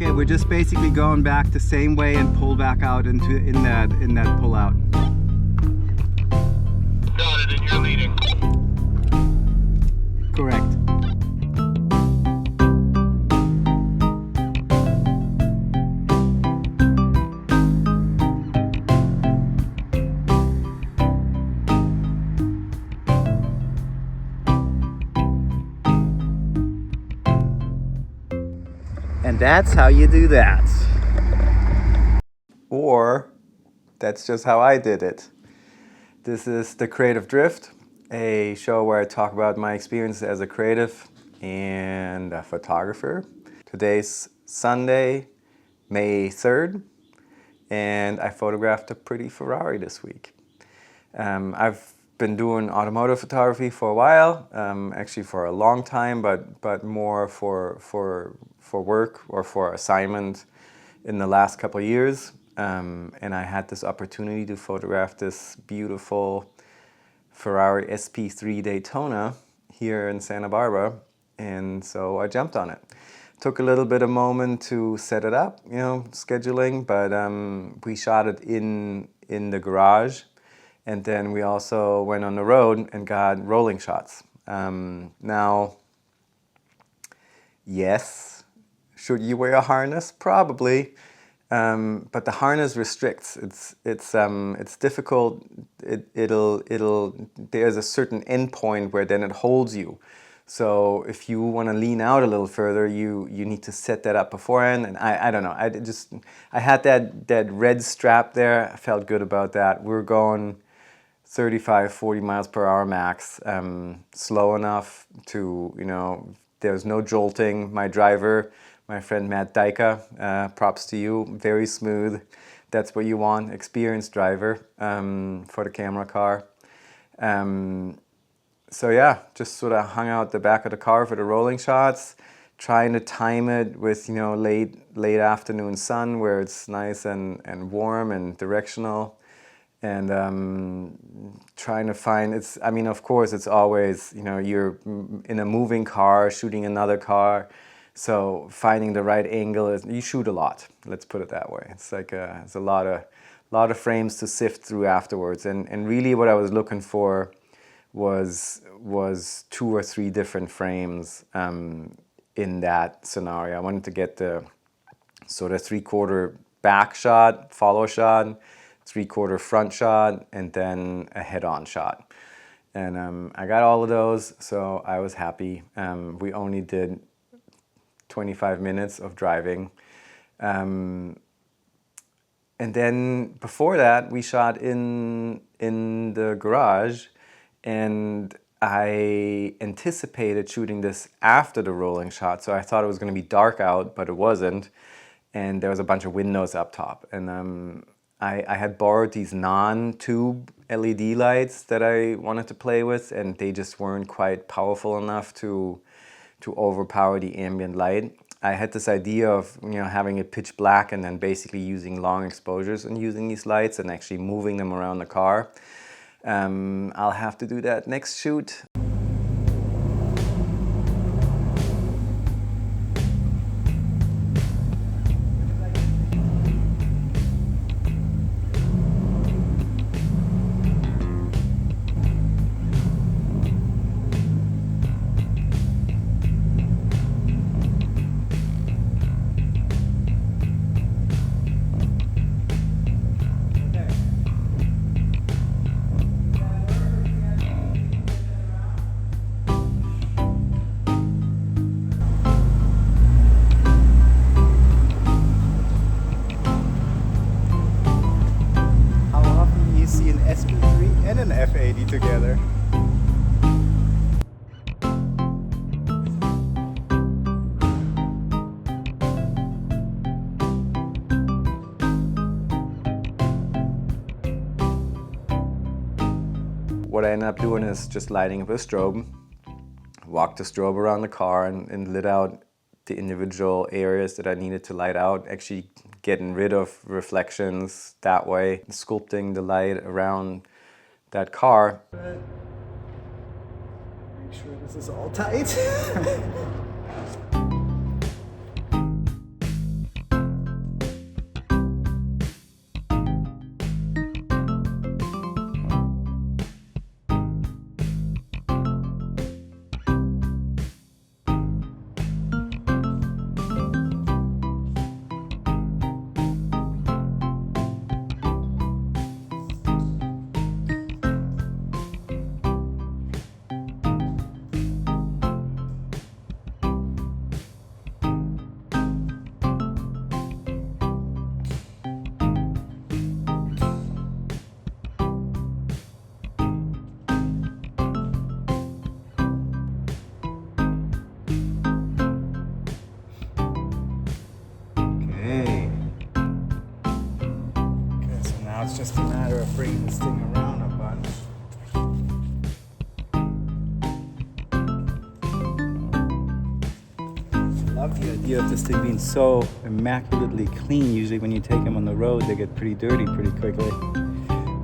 Okay, we're just basically going back the same way and pull back out in that pull out. Got it, and you're leading. Correct. And that's how you do that. Or that's just how I did it. This is The Creative Drift, a show where I talk about my experience as a creative and a photographer. Today's Sunday, May 3rd, and I photographed a pretty Ferrari this week. I've been doing automotive photography for a while, actually for a long time, but more for work or for assignment in the last couple of years. And I had this opportunity to photograph this beautiful Ferrari SP3 Daytona here in Santa Barbara, and so I jumped on it. Took a little bit of moment to set it up, scheduling, but we shot it in the garage, and then we also went on the road and got rolling shots. Now, yes, should you wear a harness? Probably. But the harness restricts. It's difficult. There's a certain end point where then it holds you. So if you want to lean out a little further, you need to set that up beforehand. And I don't know. I had that red strap there. I felt good about that. We're going 35, 40 miles per hour max, slow enough to, there's no jolting. My driver, my friend Matt Dyka, props to you, very smooth. That's what you want, experienced driver for the camera car. So yeah, just sort of hung out the back of the car for the rolling shots, trying to time it with late afternoon sun where it's nice and warm and directional. And trying to find, of course it's always, you're in a moving car shooting another car. So finding the right angle is, you shoot a lot, let's put it that way. It's like it's a lot of frames to sift through afterwards. And really what I was looking for was 2 or 3 different frames in that scenario. I wanted to get the sort of 3/4 back shot, follow shot, 3/4 front shot, and then a head-on shot. And I got all of those, so I was happy. We only did 25 minutes of driving. And then before that, we shot in the garage, and I anticipated shooting this after the rolling shot, so I thought it was going to be dark out, but it wasn't. And there was a bunch of windows up top. And I had borrowed these non-tube LED lights that I wanted to play with, and they just weren't quite powerful enough to overpower the ambient light. I had this idea of having it pitch black and then basically using long exposures and using these lights and actually moving them around the car. I'll have to do that next shoot. SP3 and an F80 together. What I ended up doing is just lighting up a strobe, walked the strobe around the car and lit out the individual areas that I needed to light out, actually getting rid of reflections that way, sculpting the light around that car. Make sure this is all tight. just a matter of bringing this thing around a bunch. I love the idea of this thing being so immaculately clean. Usually when you take them on the road, they get pretty dirty pretty quickly.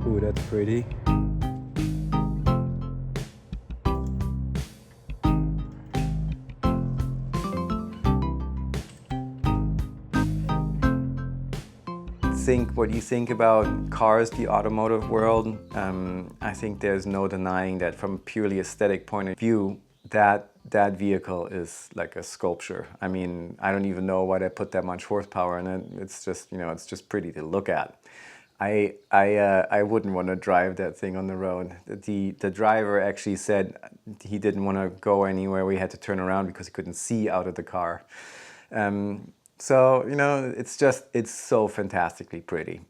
Ooh, that's pretty. What you think about cars, the automotive world, I think there's no denying that from a purely aesthetic point of view, that vehicle is like a sculpture. I mean, I don't even know why they put that much horsepower in it. It's just, you know, it's just pretty to look at. I wouldn't want to drive that thing on the road. The driver actually said he didn't want to go anywhere. We had to turn around because he couldn't see out of the car. So, you know, it's so fantastically pretty.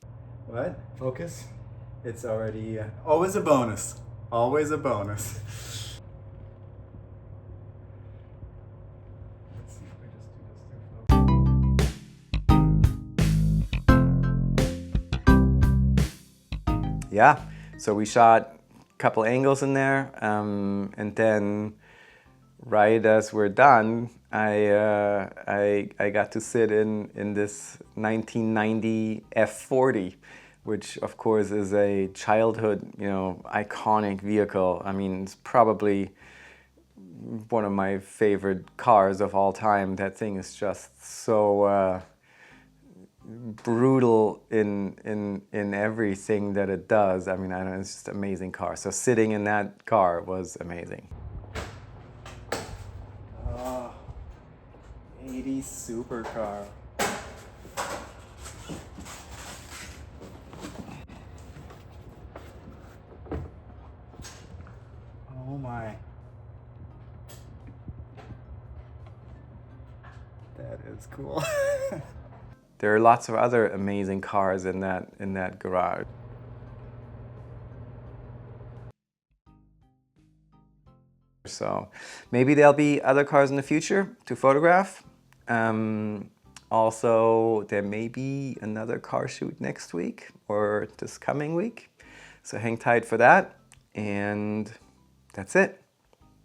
What? Focus? It's already, always a bonus. Always a bonus. Let's see if I just do this through. Yeah, so we shot a couple angles in there, and then right as we're done, I got to sit in this 1990 F40, which of course is a childhood, you know, iconic vehicle. I mean, it's probably one of my favorite cars of all time. That thing is just so brutal in everything that it does. I mean, I don't know, it's just an amazing car. So sitting in that car was amazing. 80s supercar. Oh my. That is cool. There are lots of other amazing cars in that garage. So maybe there'll be other cars in the future to photograph. Also, there may be another car shoot next week or this coming week. So hang tight for that. And that's it.